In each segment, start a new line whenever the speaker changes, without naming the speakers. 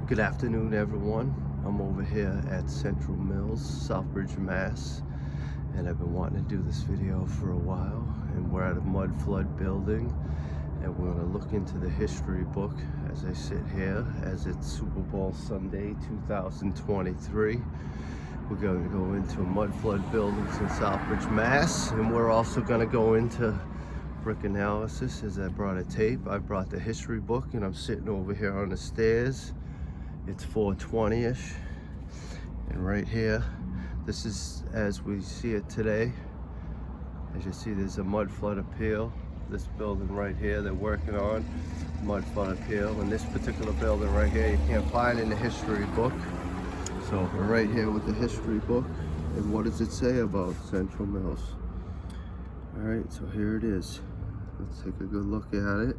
Good afternoon, everyone. I'm over here at Central Mills, Southbridge, Mass. And I've been wanting to do this video for a while. And we're at a mud flood building. And we're going to look into the history book as I sit here, as it's Super Bowl Sunday 2023. We're going to go into mud flood buildings in Southbridge, Mass. And we're also going to go into brick analysis, as I brought a tape. I brought the history book, and I'm sitting over here on the stairs. It's 4:20ish, and right here, this is as we see it today. As you see, there's a mud flood appeal. This building right here, they're working on mud flood appeal. And this particular building right here, you can't find in the history book. So we're right here with the history book. And what does it say about Central Mills? All right, so here it is. Let's take a good look at it.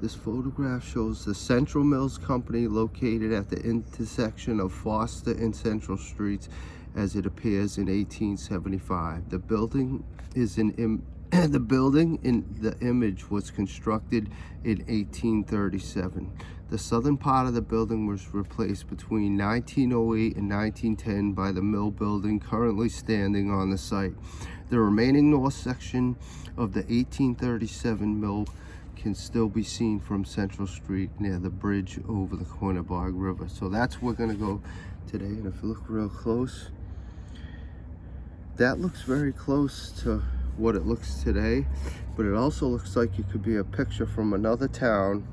This photograph shows the Central Mills Company located at the intersection of Foster and Central Streets as it appears in 1875. The building in the image was constructed in 1837. The southern part of the building was replaced between 1908 and 1910 by the mill building currently standing on the site. The remaining north section of the 1837 mill can still be seen from Central Street near the bridge over the Quinnebog River. So that's where we're gonna go today. And if you look real close, that looks very close to what it looks today, but it also looks like it could be a picture from another town,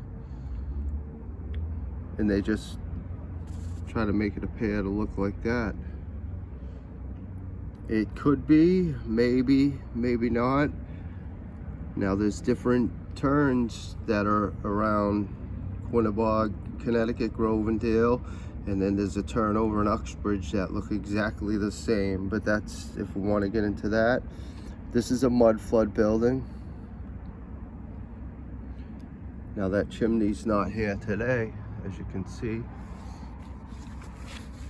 and they just try to make it appear to look like that. It could be, maybe not. Now there's different turns that are around Quinnebog, Connecticut, Grovendale, and then there's a turn over in Uxbridge that look exactly the same, but that's if we want to get into that. This is a mud flood building. Now that chimney's not here today, as you can see.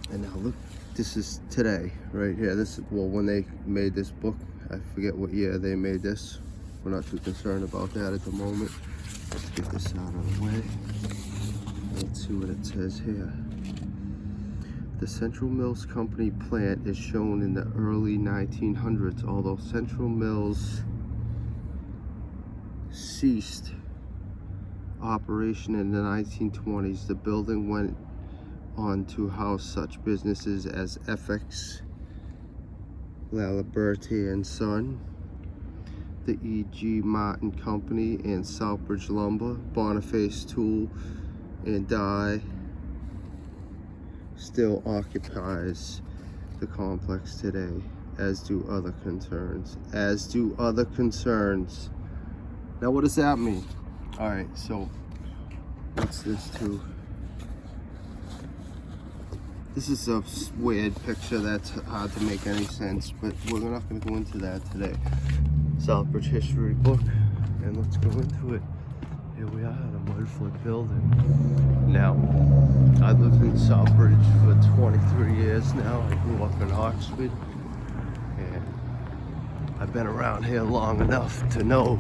And now look, this is today right here. This is, well, when they made this book, I forget what year they made this. We're not too concerned about that at the moment. Let's get this out of the way. Let's see what it says here. The Central Mills Company plant is shown in the early 1900s, although Central Mills ceased operation in the 1920s. The building went on to house such businesses as FX, Laliberty and Son, the E.G. Martin Company, and Southbridge Lumber. Boniface Tool and Die still occupies the complex today, as do other concerns. Now what does that mean? All right, so what's this too? This is a weird picture that's hard to make any sense, but we're not going to go into that today. Southbridge history book, and let's go into it. Here we are at a mud flood building. Now, I lived in Southbridge for 23 years now. I grew up in Oxford, and I've been around here long enough to know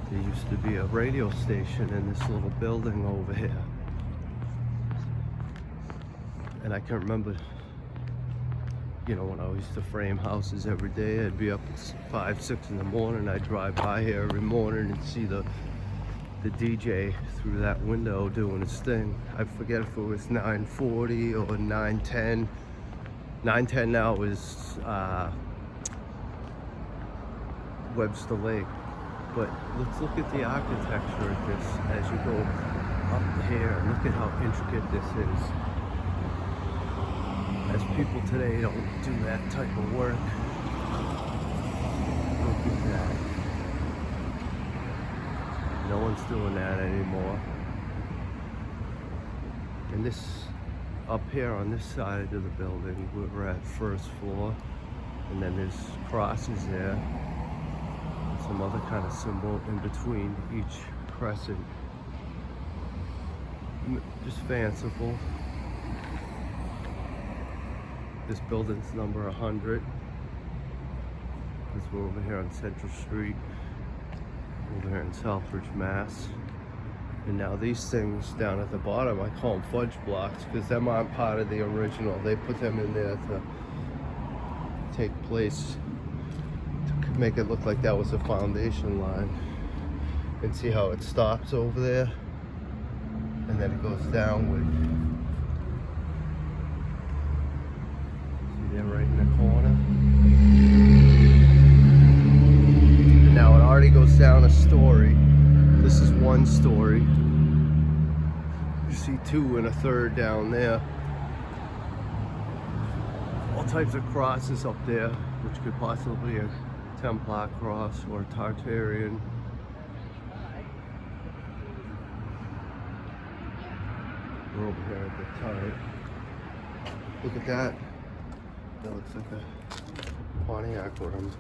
there used to be a radio station in this little building over here. And I can remember, you know, when I used to frame houses every day, I'd be up at 5, 6 in the morning. I'd drive by here every morning and see the DJ through that window doing his thing. I forget if it was 940 or 910. 910 now is Webster Lake. But let's look at the architecture of this as you go up here. Look at how intricate this is. As people today don't do that type of work. Look at that. No one's doing that anymore. And this, up here on this side of the building, we're at first floor. And then there's crosses there. And some other kind of symbol in between each crescent. Just fanciful. This building's number 100. Because we're over here on Central Street, over here in Southbridge, Mass. And now these things down at the bottom, I call them fudge blocks because them aren't part of the original. They put them in there to take place, to make it look like that was a foundation line. And see how it stops over there? And then it goes downward. See there right in the corner? And now it already goes down a story. This is one story. You see 2 and a third down there. All types of crosses up there, which could possibly be a Templar cross or a Tartarian. We're over here at the turret. Look at that. That looks like a Pontiac rim.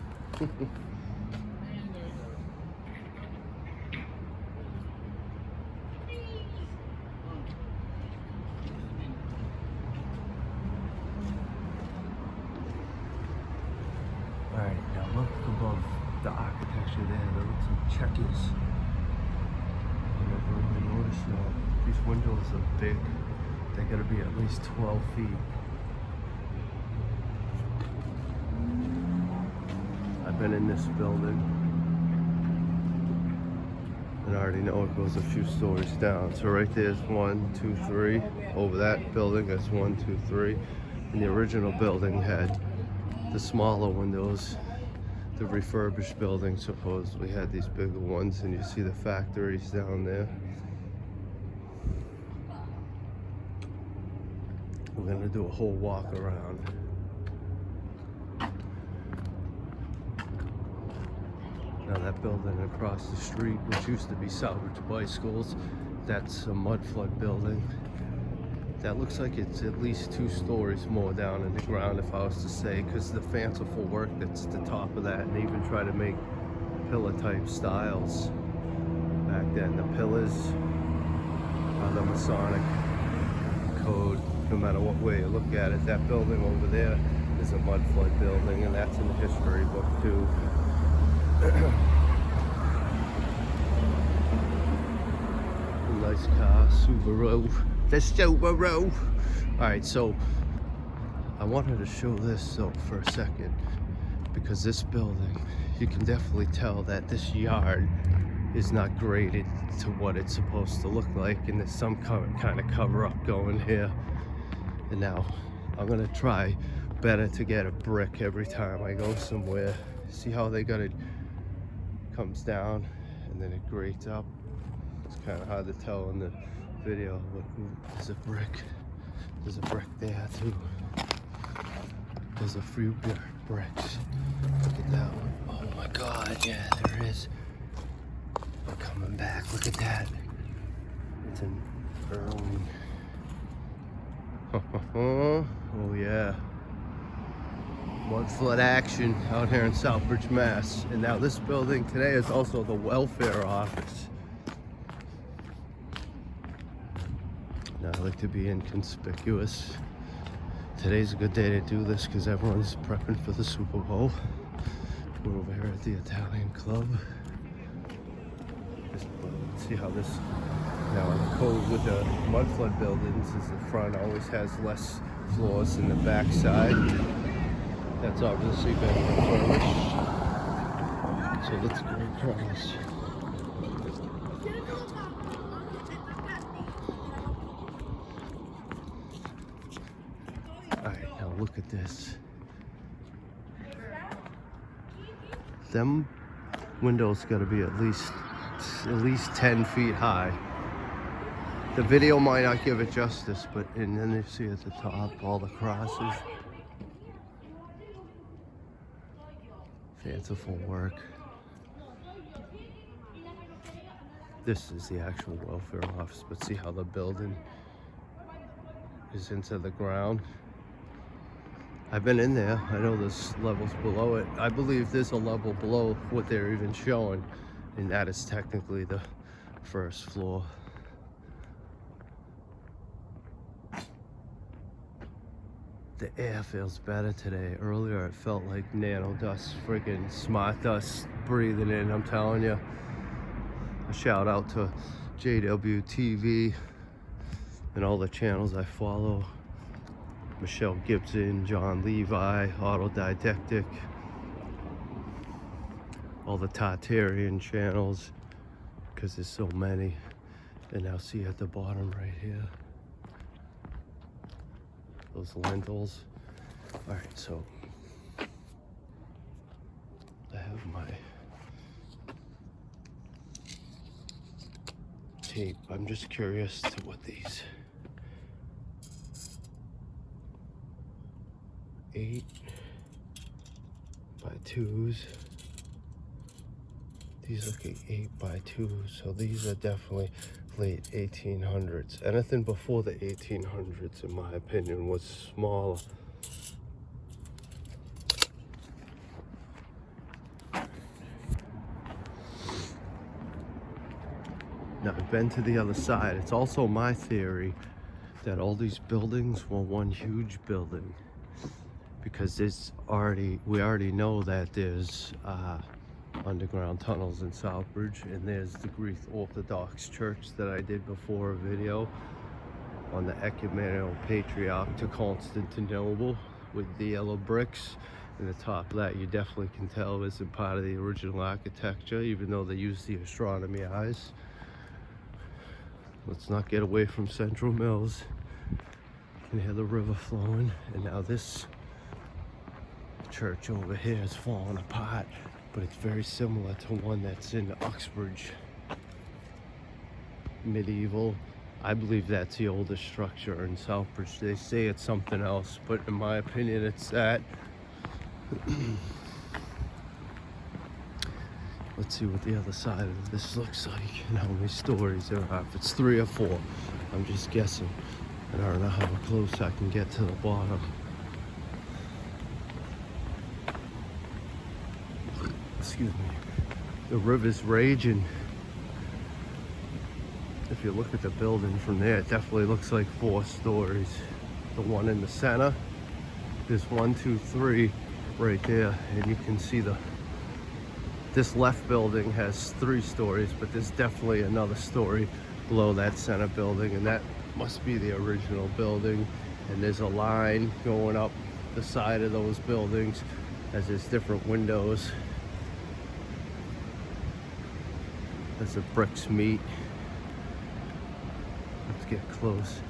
Alright, now look above the architecture there. There looks like checkers. I never really noticed that. These windows are big. They gotta be at least 12 feet. I've been in this building and I already know it goes a few stories down. So right there's 1, 2, 3. Over that building, that's 1, 2, 3. And the original building had the smaller windows. The refurbished building supposedly had these bigger ones, and you see the factories down there. We're gonna do a whole walk around. Now that building across the street, which used to be Southbridge Bicycles, that's a Mudflood building. That looks like it's at least 2 stories more down in the ground, if I was to say, because the fanciful work that's at the top of that, and they even try to make pillar type styles back then. The pillars are the Masonic code, no matter what way you look at it. That building over there is a Mudflood building, and that's in the history book too. Nice car, Subaru. The Subaru. Alright, so I wanted to show this though for a second, because this building, you can definitely tell that this yard is not graded to what it's supposed to look like, and there's some kind of cover up going here. And now I'm gonna try better to get a brick every time I go somewhere. See how they got it, comes down and then it grates up. It's kind of hard to tell in the video, but there's a brick. There's a brick there too. There's a few bricks. Look at that one. Oh my God, yeah, there is. We're coming back. Look at that. It's an early. Oh yeah. Mudflood action out here in Southbridge, Mass. And now this building today is also the welfare office. Now I like to be inconspicuous. Today's a good day to do this because everyone's prepping for the Super Bowl. We're over here at the Italian club. See how this, now the code with the Mudflood buildings is the front always has less floors than the back side. That's obviously been refurbished. So let's go across. Alright, now look at this. Them windows gotta be at least 10 feet high. The video might not give it justice, but and then you see at the top all the crosses. Fanciful work. This is the actual welfare office, but see how the building is into the ground. I've been in there. I know there's levels below it. I believe there's a level below what they're even showing, and that is technically the first floor. The air feels better today. Earlier it felt like nano dust, freaking smart dust breathing in, I'm telling you. A shout out to JWTV and all the channels I follow. Michelle Gibson, John Levi, Autodidactic, all the Tartarian channels, because there's so many. And now see at the bottom right here, those lentils. All right, so I have my tape. I'm just curious to what these 8x2s. These look like 8x2s, so these are definitely late 1800s. Anything before the 1800s, in my opinion, was smaller. Now, I've been to the other side. It's also my theory that all these buildings were one huge building, because we already know that there's underground tunnels in Southbridge, and there's the Greek Orthodox Church that I did before a video on the Ecumenical Patriarch to Constantinople with the yellow bricks. And the top of that, you definitely can tell isn't part of the original architecture, even though they use the astronomy eyes. Let's not get away from Central Mills. You can hear the river flowing, and now this church over here is falling apart, but it's very similar to one that's in Uxbridge. Medieval. I believe that's the oldest structure in Southbridge. They say it's something else, but in my opinion, it's that. Let's see what the other side of this looks like and how many stories there are. If it's 3 or 4, I'm just guessing. And I don't know how close I can get to the bottom. Excuse me. The river's raging. If you look at the building from there, it definitely looks like 4 stories. The one in the center, there's 1, 2, 3 right there, and you can see this left building has 3 stories, but there's definitely another story below that center building, and that must be the original building. And there's a line going up the side of those buildings as there's different windows as the bricks meet. Let's get close.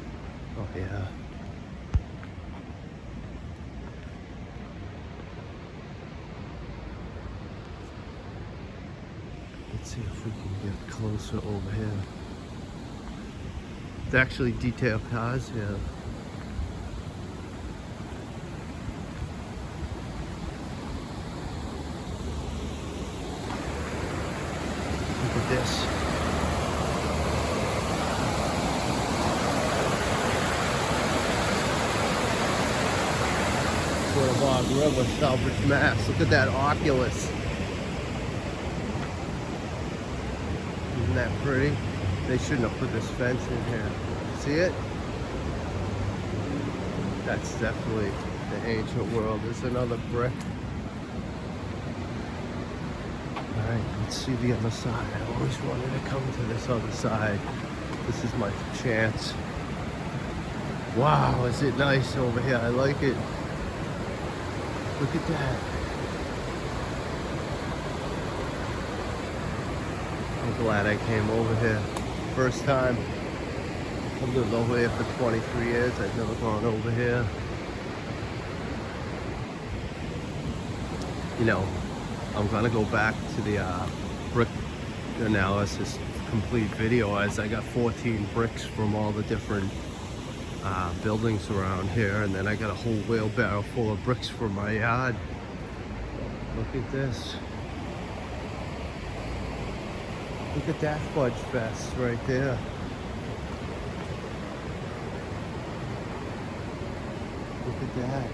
Oh yeah. Let's see if we can get closer over here. It's actually detailed cars here. Look at this. River, Southbridge, Mass. Look at that Oculus. Isn't that pretty? They shouldn't have put this fence in here. See it? That's definitely the ancient world. There's another brick. Alright, let's see the other side. I always wanted to come to this other side. This is my chance. Wow, is it nice over here? I like it. Look at that. I'm glad I came over here. First time. I've lived over here for 23 years. I've never gone over here. You know, I'm gonna go back to the brick analysis complete video, as I got 14 bricks from all the different buildings around here, and then I got a whole wheelbarrow full of bricks for my yard. Look at this. Look at that fudge fest right there. Look at that.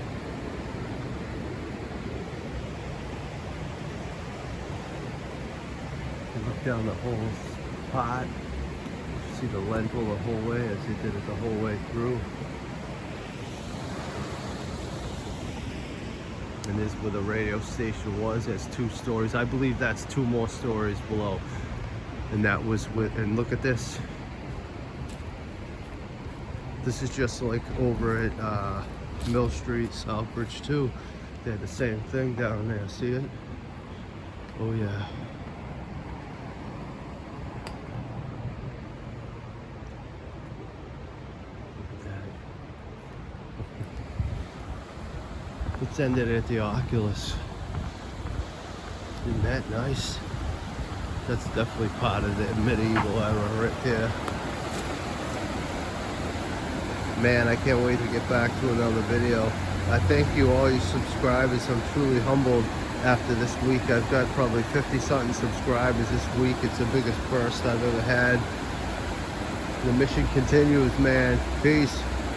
And look down the whole pot. See the lentil the whole way, as they did it the whole way through. And this is where the radio station was. There's 2 stories. I believe that's 2 more stories below. And that was with, and look at this. This is just like over at Mill Street, Southbridge too. They had the same thing down there, see it? Oh yeah. Let's end it at the Oculus. Isn't that nice? That's definitely part of the medieval era right there. Man, I can't wait to get back to another video. I thank you all you subscribers. I'm truly humbled after this week. I've got probably 50-something subscribers this week. It's the biggest burst I've ever had. The mission continues, man. Peace.